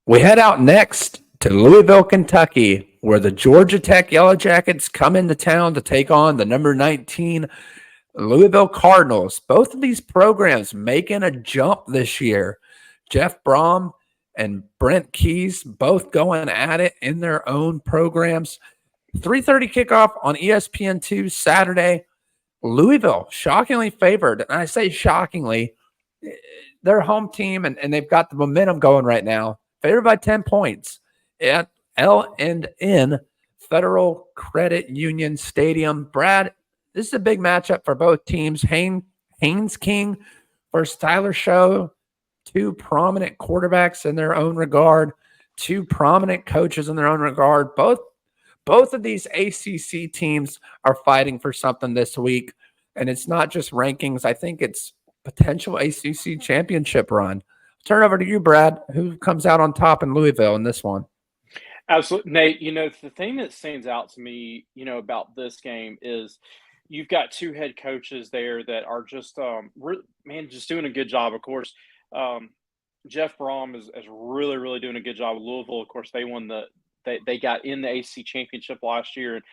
We head out next to Louisville, Kentucky, where the Georgia Tech Yellow Jackets come into town to take on the number 19 Louisville Cardinals. Both of these programs making a jump this year. Jeff Brom and Brent Keys both going at it in their own programs. 3:30 kickoff on ESPN2 Saturday. Louisville, shockingly favored. And I say shockingly, their home team, and they've got the momentum going right now. Favored by 10 points at L&N Federal Credit Union Stadium. Brad, this is a big matchup for both teams. Haynes King versus Tyler Show, two prominent quarterbacks in their own regard, two prominent coaches in their own regard. Both of these ACC teams are fighting for something this week, and it's not just rankings. I think it's potential ACC championship run. Turn over to you, Brad. Who comes out on top in Louisville in this one? Absolutely, Nate. The thing that stands out to me, about this game is you've got two head coaches there that are just, just doing a good job. Of course, Jeff Brom is really, really doing a good job with Louisville. Of course, they got in the ACC championship last year, and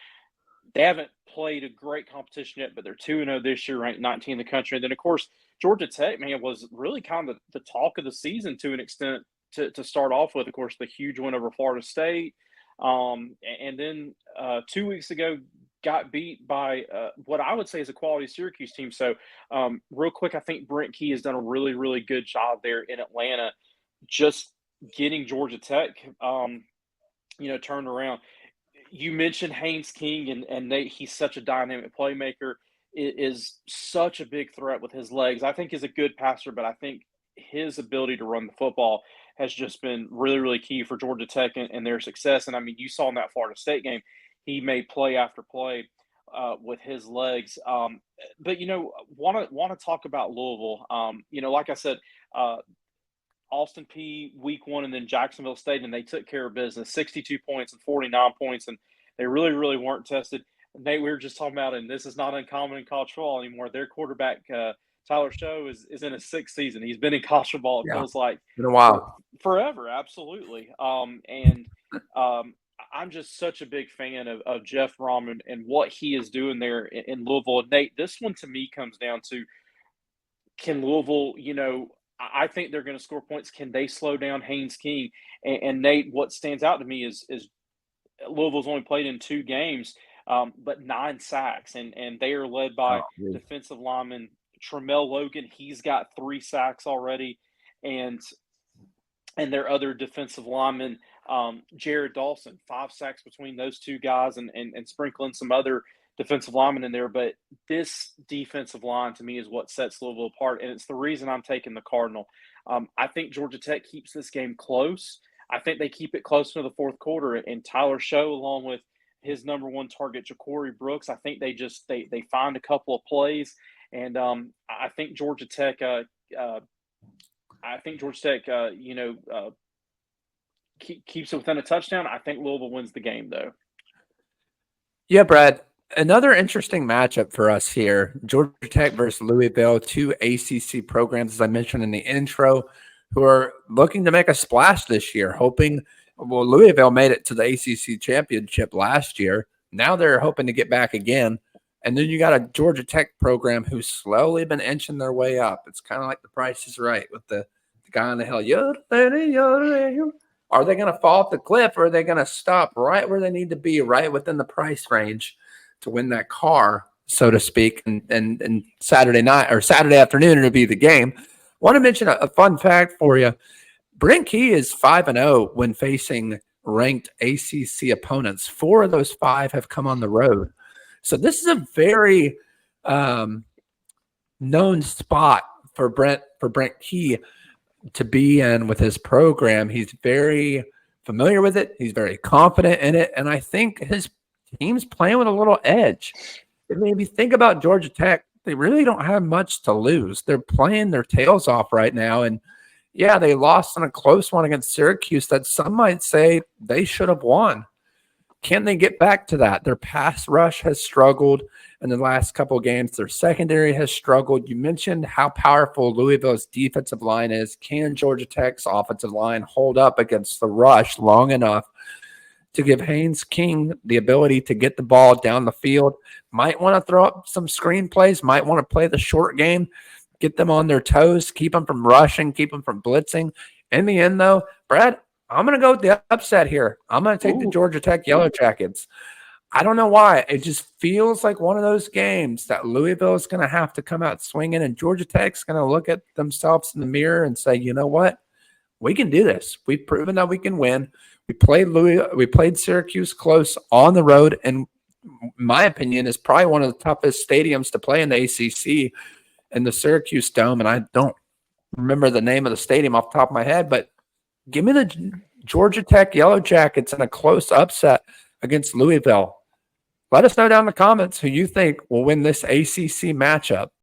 they haven't played a great competition yet, but they're 2-0 this year, ranked 19 in the country. And then, of course, Georgia Tech, was really kind of the talk of the season to an extent to start off with. Of course, the huge win over Florida State. And then 2 weeks ago, got beat by what I would say is a quality Syracuse team. So real quick, I think Brent Key has done a really, really good job there in Atlanta, just getting Georgia Tech, turned around. You mentioned Haynes King, and he's such a dynamic playmaker, is such a big threat with his legs. I think he's a good passer, but I think his ability to run the football has just been really, really key for Georgia Tech and their success. And, you saw in that Florida State game, he made play after play with his legs. But, want to talk about Louisville. Like I said, Austin P week one and then Jacksonville State, and they took care of business, 62 points and 49 points, and they really, really weren't tested. Nate, we were just talking about, and this is not uncommon in college football anymore, their quarterback, Tyler Show, is in his sixth season. He's been in college football, it feels like. Been a while. Forever, absolutely. I'm just such a big fan of Jeff Brom and what he is doing there in Louisville. And Nate, this one to me comes down to, can Louisville, I think they're going to score points. Can they slow down Haynes King? And Nate, what stands out to me is Louisville's only played in 2 games, but 9 sacks, and they are led by defensive lineman Tramel Logan. He's got 3 sacks already, and their other defensive lineman, Jared Dawson, 5 sacks between those two guys, and sprinkling some other defensive linemen in there. But this defensive line to me is what sets Louisville apart, and it's the reason I'm taking the Cardinal. I think Georgia Tech keeps this game close. I think they keep it close to the fourth quarter, and Tyler Show, along with his number one target, Ja'Cory Brooks, I think they find a couple of plays, and I think Georgia Tech. Keeps it within a touchdown. I think Louisville wins the game, though. Yeah, Brad. Another interesting matchup for us here. Georgia Tech versus Louisville, 2 ACC programs, as I mentioned in the intro, who are looking to make a splash this year, hoping – Louisville made it to the ACC championship last year. Now they're hoping to get back again. And then you got a Georgia Tech program who's slowly been inching their way up. It's kind of like The Price is Right with the guy on the hill. Are they going to fall off the cliff, or are they going to stop right where they need to be, right within the price range to win that car, so to speak, and Saturday night or Saturday afternoon it'll be the game. Want to mention a fun fact for you. Brent Key is 5-0 when facing ranked ACC opponents. 4 of those 5 have come on the road. So this is a very known spot for Brent Key to be in with his program. He's very familiar with it. He's very confident in it. And I think his team's playing with a little edge. And maybe think about Georgia Tech. They really don't have much to lose. They're playing their tails off right now. And yeah, they lost in a close one against Syracuse that some might say they should have won. Can they get back to that? Their pass rush has struggled in the last couple of games. Their secondary has struggled. You mentioned how powerful Louisville's defensive line is. Can Georgia Tech's offensive line hold up against the rush long enough to give Haynes King the ability to get the ball down the field? Might want to throw up some screen plays, might want to play the short game, get them on their toes, keep them from rushing, keep them from blitzing. In the end, though, Brad, I'm going to go with the upset here. I'm going to take the Georgia Tech Yellow Jackets. I don't know why. It just feels like one of those games that Louisville is going to have to come out swinging, and Georgia Tech's going to look at themselves in the mirror and say, you know what? We can do this. We've proven that we can win. We played Syracuse close on the road, and my opinion is probably one of the toughest stadiums to play in the ACC, in the Syracuse Dome. And I don't remember the name of the stadium off the top of my head, but give me the Georgia Tech Yellow Jackets in a close upset against Louisville. Let us know down in the comments who you think will win this ACC matchup.